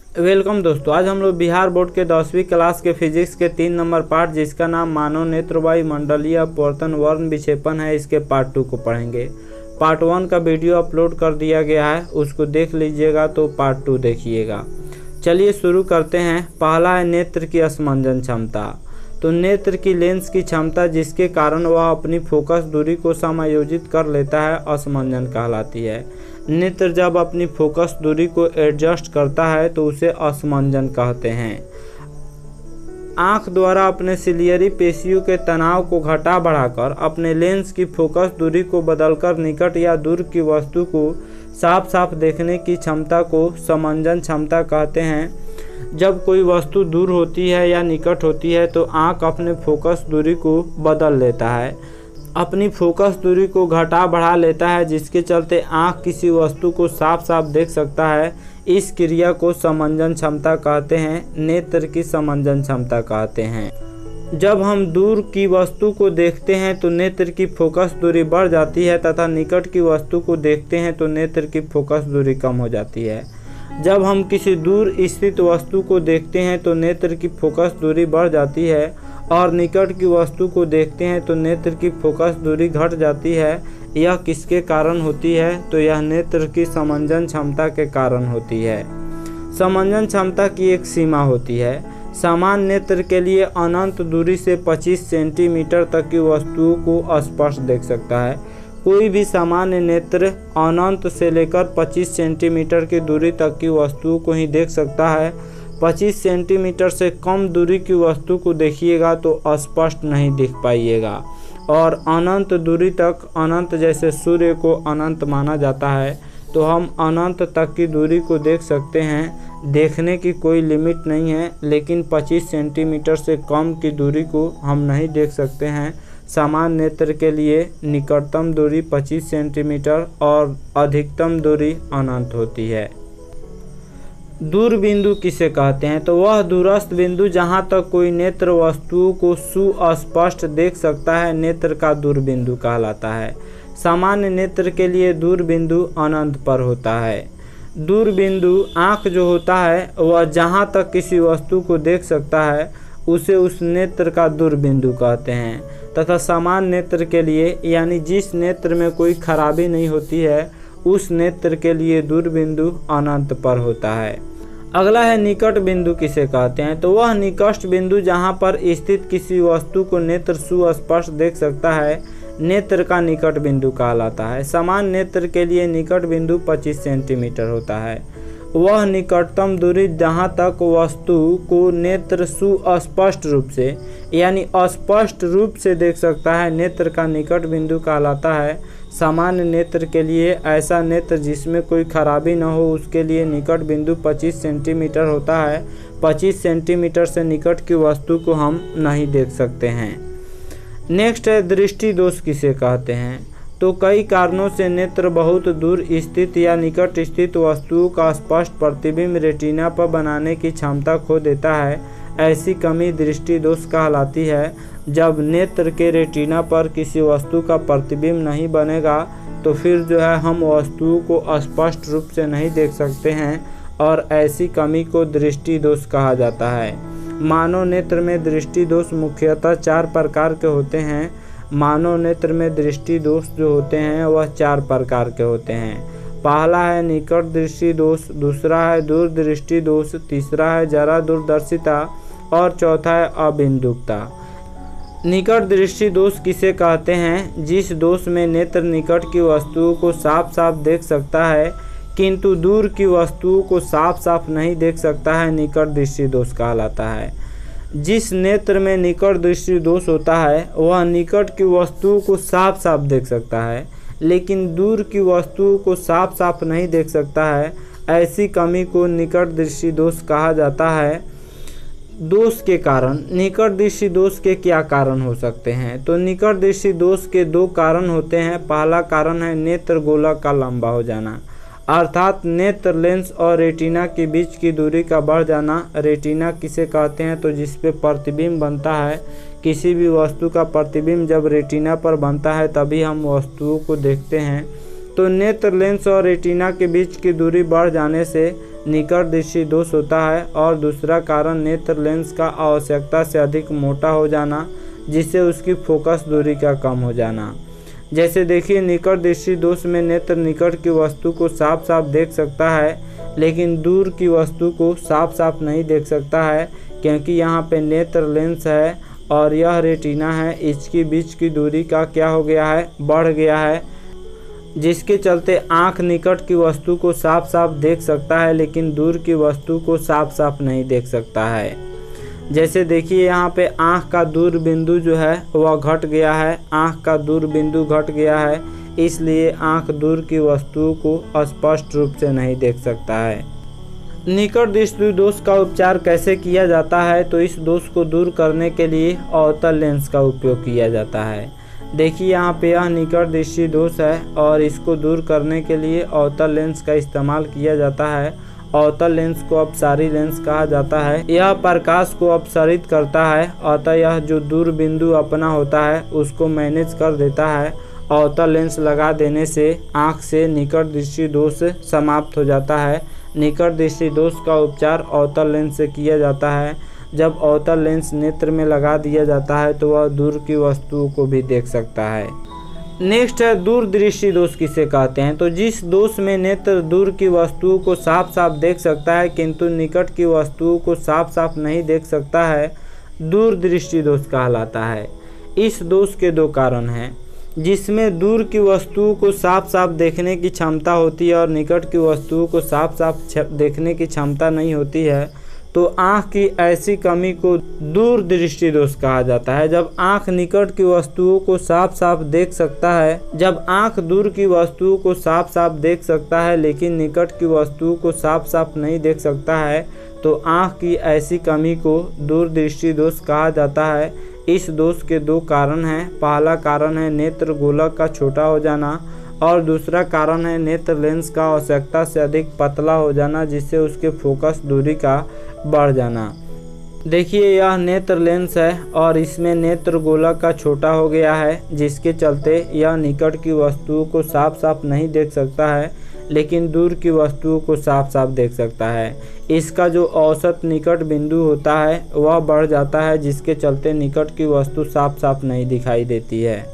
Welcome दोस्तों, आज हम लोग बिहार बोर्ड के 10वीं क्लास के फिजिक्स के 3 नंबर पार्ट जिसका नाम मानव नेत्र वायुमंडलीय अपवर्तन वर्ण विक्षेपण है, इसके पार्ट 2 को पढ़ेंगे। पार्ट 1 का वीडियो अपलोड कर दिया गया है, उसको देख लीजिएगा तो पार्ट 2 देखिएगा। चलिए शुरू करते हैं। पहला है नेत्र की असमंजन क्षमता। तो नेत्र की लेंस की क्षमता जिसके कारण वह अपनी फोकस दूरी को समायोजित कर लेता है असमंजन कहलाती है। नेत्र जब अपनी फोकस दूरी को एडजस्ट करता है तो उसे असमंजन कहते हैं। आँख द्वारा अपने सिलियरी पेशियों के तनाव को घटा बढ़ाकर अपने लेंस की फोकस दूरी को बदलकर निकट या दूर की वस्तु को साफ साफ देखने की क्षमता को समंजन क्षमता कहते हैं। जब कोई वस्तु दूर होती है या निकट होती है तो आँख अपने फोकस दूरी को बदल लेता है, अपनी फोकस दूरी को घटा बढ़ा लेता है, जिसके चलते आँख किसी वस्तु को साफ साफ देख सकता है। इस क्रिया को समंजन क्षमता कहते हैं, नेत्र की समंजन क्षमता कहते हैं। जब हम दूर की वस्तु को देखते हैं तो नेत्र की फोकस दूरी बढ़ जाती है तथा निकट की वस्तु को देखते हैं तो नेत्र की फोकस दूरी कम हो जाती है। जब हम किसी दूर स्थित वस्तु को देखते हैं तो नेत्र की फोकस दूरी बढ़ जाती है और निकट की वस्तु को देखते हैं तो नेत्र की फोकस दूरी घट जाती है। यह किसके कारण होती है? तो यह नेत्र की समंजन क्षमता के कारण होती है। समंजन क्षमता की एक सीमा होती है। सामान्य नेत्र के लिए अनंत दूरी से 25 सेंटीमीटर तक की वस्तुओं को स्पष्ट देख सकता है। कोई भी सामान्य नेत्र अनंत से लेकर 25 सेंटीमीटर की दूरी तक की वस्तुओं को ही देख सकता है। 25 सेंटीमीटर से कम दूरी की वस्तु को देखिएगा तो स्पष्ट नहीं दिख पाइएगा। और अनंत दूरी तक, अनंत जैसे सूर्य को अनंत माना जाता है, तो हम अनंत तक की दूरी को देख सकते हैं। देखने की कोई लिमिट नहीं है, लेकिन 25 सेंटीमीटर से कम की दूरी को हम नहीं देख सकते हैं। सामान्य नेत्र के लिए निकटतम दूरी 25 सेंटीमीटर और अधिकतम दूरी अनंत होती है। दूर बिंदु किसे कहते हैं? तो वह दूरस्थ बिंदु जहां तक कोई नेत्र वस्तुओं को सुस्पष्ट देख सकता है, नेत्र का दूर बिंदु कहलाता है। सामान्य नेत्र के लिए दूर बिंदु अनंत पर होता है। दूर बिंदु आँख जो होता है वह जहां तक किसी वस्तु को देख सकता है उसे उस नेत्र का दूर बिंदु कहते हैं। तथा सामान्य नेत्र के लिए, यानी जिस नेत्र में कोई खराबी नहीं होती है, उस नेत्र के लिए दूर बिंदु अनंत पर होता है। अगला है निकट बिंदु किसे कहते हैं? तो वह निकट बिंदु जहां पर स्थित किसी वस्तु को नेत्र सुस्पष्ट देख सकता है, नेत्र का निकट बिंदु कहलाता है। सामान्य नेत्र के लिए निकट बिंदु 25 सेंटीमीटर होता है। वह निकटतम दूरी जहां तक वस्तु को नेत्र सुस्पष्ट रूप से, यानी स्पष्ट रूप से देख सकता है, नेत्र का निकट बिंदु कहलाता है। सामान्य नेत्र के लिए ऐसा नेत्र जिसमें कोई खराबी न हो, उसके लिए निकट बिंदु 25 सेंटीमीटर होता है। 25 सेंटीमीटर से निकट की वस्तु को हम नहीं देख सकते हैं। नेक्स्ट है दृष्टि दोष किसे कहते हैं? तो कई कारणों से नेत्र बहुत दूर स्थित या निकट स्थित वस्तुओं का स्पष्ट प्रतिबिंब रेटिना पर बनाने की क्षमता खो देता है। ऐसी कमी दृष्टि दोष कहलाती है। जब नेत्र के रेटिना पर किसी वस्तु का प्रतिबिंब नहीं बनेगा तो फिर जो है हम वस्तुओं को स्पष्ट रूप से नहीं देख सकते हैं, और ऐसी कमी को दृष्टि दोष कहा जाता है। मानव नेत्र में दृष्टि दोष मुख्यतः 4 प्रकार के होते हैं। मानव नेत्र में दृष्टि दोष जो होते हैं वह 4 प्रकार के होते हैं। पहला है निकट दृष्टि दोष, दूसरा है दूर दृष्टि दोष, तीसरा है जरा दूरदर्शिता और चौथा है अबिंदुकता। निकट दृष्टि दोष किसे कहते हैं? जिस दोष में नेत्र निकट की वस्तुओं को साफ साफ देख सकता है किंतु दूर की वस्तुओं को साफ साफ नहीं देख सकता है, निकट दृष्टि दोष कहलाता है। जिस नेत्र में निकट दृष्टि दोष होता है वह निकट की वस्तुओं को साफ साफ देख सकता है, लेकिन दूर की वस्तुओं को साफ साफ नहीं देख सकता है। ऐसी कमी को निकट दृष्टि दोष कहा जाता है। दोष के कारण, निकट दृष्टि दोष के क्या कारण हो सकते हैं? तो निकट दृष्टि दोष के 2 कारण होते हैं। पहला कारण है नेत्र गोलक का लंबा हो जाना, अर्थात नेत्र लेंस और रेटिना के बीच की दूरी का बढ़ जाना। रेटिना किसे कहते हैं? तो जिस पे प्रतिबिंब बनता है, किसी भी वस्तु का प्रतिबिंब जब रेटिना पर बनता है तभी हम वस्तुओं को देखते हैं। तो नेत्र लेंस और रेटिना के बीच की दूरी बढ़ जाने से निकट दृष्टि दोष होता है। और दूसरा कारण नेत्र लेंस का आवश्यकता से अधिक मोटा हो जाना, जिससे उसकी फोकस दूरी का कम हो जाना। जैसे देखिए, निकट दृष्टि दोष में नेत्र निकट की वस्तु को साफ साफ देख सकता है, लेकिन दूर की वस्तु को साफ साफ नहीं देख सकता है, क्योंकि यहाँ पे नेत्र लेंस है और यह रेटिना है। इसकी बीच की दूरी का क्या हो गया है, बढ़ गया है, जिसके चलते आँख निकट की वस्तु को साफ साफ देख सकता है, लेकिन दूर की वस्तु को साफ साफ नहीं देख सकता है। जैसे देखिए, यहाँ पे आँख का दूर बिंदु जो है वह घट गया है, आँख का दूर बिंदु घट गया है, इसलिए आँख दूर की वस्तुओं को स्पष्ट रूप से नहीं देख सकता है। निकट दृष्टि दोष का उपचार कैसे किया जाता है, तो इस दोष को दूर करने के लिए अवतल लेंस का उपयोग किया जाता है। देखिए, यहाँ पे यह निकट दृष्टि दोष है और इसको दूर करने के लिए अवतल लेंस का इस्तेमाल किया जाता है। अवतल लेंस को अपसारी लेंस कहा जाता है। यह प्रकाश को अपसरित करता है, अतः यह जो दूर बिंदु अपना होता है उसको मैनेज कर देता है। अवतल लेंस लगा देने से आँख से निकट दृष्टि दोष समाप्त हो जाता है। निकट दृष्टि दोष का उपचार अवतल लेंस से किया जाता है। जब अवतल लेंस नेत्र में लगा दिया जाता है तो वह दूर की वस्तुओं को भी देख सकता है। नेक्स्ट है दूर दृष्टि दोष किसे कहते हैं, तो जिस दोष में नेत्र दूर की वस्तुओं को साफ साफ देख सकता है किंतु निकट की वस्तुओं को साफ साफ नहीं देख सकता है, दूर दृष्टि दोष कहलाता है। इस दोष के दो कारण हैं, जिसमें दूर की वस्तुओं को साफ साफ देखने की क्षमता होती है और निकट की वस्तुओं को साफ साफ देखने की क्षमता नहीं होती है, तो आँख की ऐसी कमी को दूर दृष्टि दोष कहा जाता है। जब आँख निकट की वस्तुओं को साफ साफ देख सकता है, जब आँख दूर की वस्तुओं को साफ साफ देख सकता है लेकिन निकट की वस्तुओं को साफ साफ नहीं देख सकता है, तो आँख की ऐसी कमी को दूर दृष्टि दोष कहा जाता है। इस दोष के दो कारण हैं। पहला कारण है नेत्र गोलक का छोटा हो जाना और दूसरा कारण है नेत्र लेंस का आवश्यकता से अधिक पतला हो जाना, जिससे उसके फोकस दूरी का बढ़ जाना। देखिए, यह नेत्र लेंस है और इसमें नेत्र गोलक का छोटा हो गया है, जिसके चलते यह निकट की वस्तुओं को साफ साफ नहीं देख सकता है, लेकिन दूर की वस्तुओं को साफ साफ देख सकता है। इसका जो औसत निकट बिंदु होता है वह बढ़ जाता है, जिसके चलते निकट की वस्तु साफ साफ नहीं दिखाई देती है।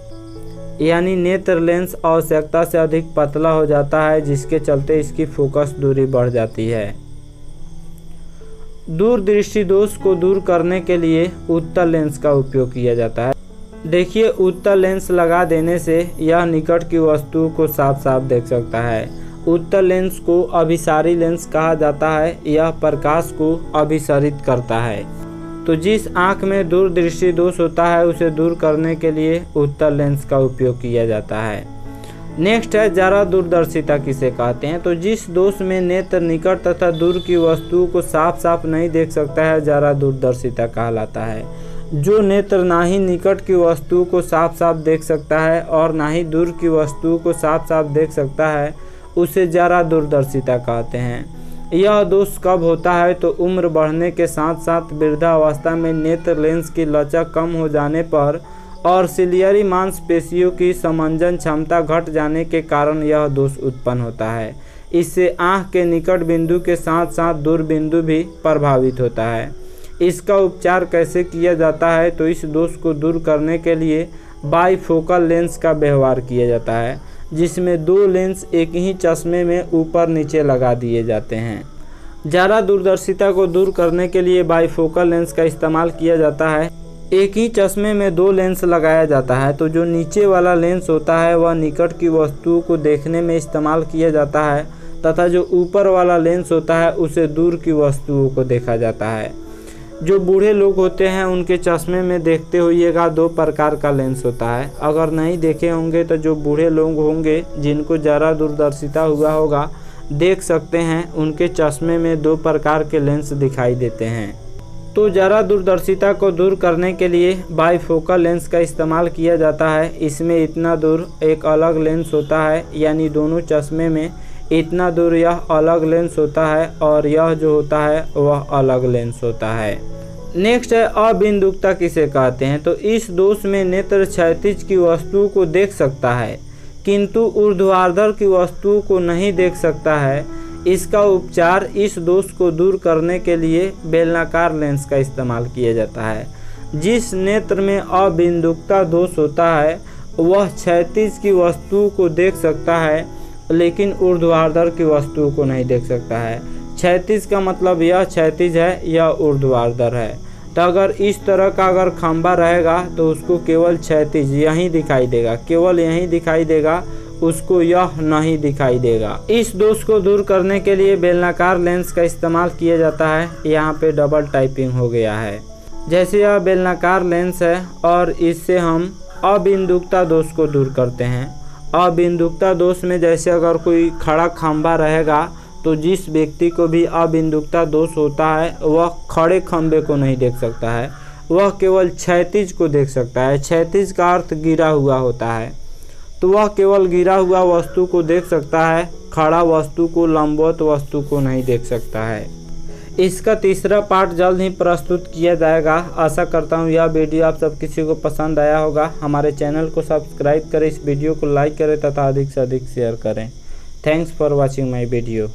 यानी नेत्र लेंस आवश्यकता से अधिक पतला हो जाता है, जिसके चलते इसकी फोकस दूरी बढ़ जाती है। दूर दृष्टि दोष को दूर करने के लिए उत्तल लेंस का उपयोग किया जाता है। देखिए, उत्तल लेंस लगा देने से यह निकट की वस्तुओं को साफ साफ देख सकता है। उत्तल लेंस को अभिसारी लेंस कहा जाता है। यह प्रकाश को अभिसारित करता है। तो जिस आँख में दूर दृष्टि दोष होता है उसे दूर करने के लिए उत्तल लेंस का उपयोग किया जाता है। नेक्स्ट है जरा दूरदर्शिता किसे कहते हैं, तो जिस दोष में नेत्र निकट तथा दूर की वस्तुओं को साफ साफ नहीं देख सकता है, जरा दूरदर्शिता कहलाता है। जो नेत्र ना ही निकट की वस्तुओं को साफ साफ देख सकता है और ना ही दूर की वस्तुओं को साफ साफ देख सकता है, उसे जरा दूरदर्शिता कहते हैं। यह दोष कब होता है, तो उम्र बढ़ने के साथ साथ वृद्धावस्था में नेत्र लेंस की लचक कम हो जाने पर और सिलियरी मांसपेशियों की समंजन क्षमता घट जाने के कारण यह दोष उत्पन्न होता है। इससे आँख के निकट बिंदु के साथ साथ दूर बिंदु भी प्रभावित होता है। इसका उपचार कैसे किया जाता है, तो इस दोष को दूर करने के लिए बाईफोकल लेंस का व्यवहार किया जाता है, जिसमें दो लेंस एक ही चश्मे में ऊपर नीचे लगा दिए जाते हैं। ज़्यादा दूरदर्शिता को दूर करने के लिए बाईफोकल लेंस का इस्तेमाल किया जाता है। एक ही चश्मे में दो लेंस लगाया जाता है, तो जो नीचे वाला लेंस होता है वह निकट की वस्तुओं को देखने में इस्तेमाल किया जाता है तथा जो ऊपर वाला लेंस होता है उसे दूर की वस्तुओं को देखा जाता है। जो बूढ़े लोग होते हैं उनके चश्मे में देखते होइएगा दो प्रकार का लेंस होता है। अगर नहीं देखे होंगे तो जो बूढ़े लोग होंगे जिनको ज़रा दूरदर्शिता हुआ होगा देख सकते हैं, उनके चश्मे में दो प्रकार के लेंस दिखाई देते हैं। तो ज़रा दूरदर्शिता को दूर करने के लिए बाईफोकल लेंस का इस्तेमाल किया जाता है। इसमें इतना दूर एक अलग लेंस होता है, यानी दोनों चश्मे में इतना दूर यह अलग लेंस होता है और यह जो होता है वह अलग लेंस होता है। नेक्स्ट है अबिंदुकता किसे कहते हैं, तो इस दोष में नेत्र क्षैतिज की वस्तुओं को देख सकता है किंतु ऊर्ध्वाधर की वस्तुओं को नहीं देख सकता है। इसका उपचार इस दोष को दूर करने के लिए बेलनाकार लेंस का इस्तेमाल किया जाता है। जिस नेत्र में अबिंदुकता दोष होता है वह क्षैतिज की वस्तुओं को देख सकता है लेकिन ऊर्ध्वाधर की वस्तुओं को नहीं देख सकता है। क्षैतिज का मतलब यह क्षैतिज है या ऊर्ध्वाधर है। तो अगर इस तरह का अगर खंभा रहेगा तो उसको केवल क्षैतिज यहीं दिखाई देगा, केवल यहीं दिखाई देगा, उसको यह नहीं दिखाई देगा। इस दोष को दूर करने के लिए बेलनाकार लेंस का इस्तेमाल किया जाता है। यहाँ पे डबल टाइपिंग हो गया है। जैसे यह बेलनाकार लेंस है और इससे हम अबिंदुकता दोष को दूर करते हैं। अबिंदुकता दोष में जैसे अगर कोई खड़ा खंभा रहेगा तो जिस व्यक्ति को भी अबिंदुकता दोष होता है वह खड़े खंभे को नहीं देख सकता है, वह केवल क्षैतिज को देख सकता है। क्षैतिज का अर्थ गिरा हुआ होता है, तो वह केवल गिरा हुआ वस्तु को देख सकता है, खड़ा वस्तु को, लंबवत वस्तु को नहीं देख सकता है। इसका तीसरा पार्ट जल्द ही प्रस्तुत किया जाएगा। आशा करता हूँ यह वीडियो आप सब किसी को पसंद आया होगा। हमारे चैनल को सब्सक्राइब करें, इस वीडियो को लाइक करें तथा अधिक से अधिक शेयर करें। Thanks for watching my video.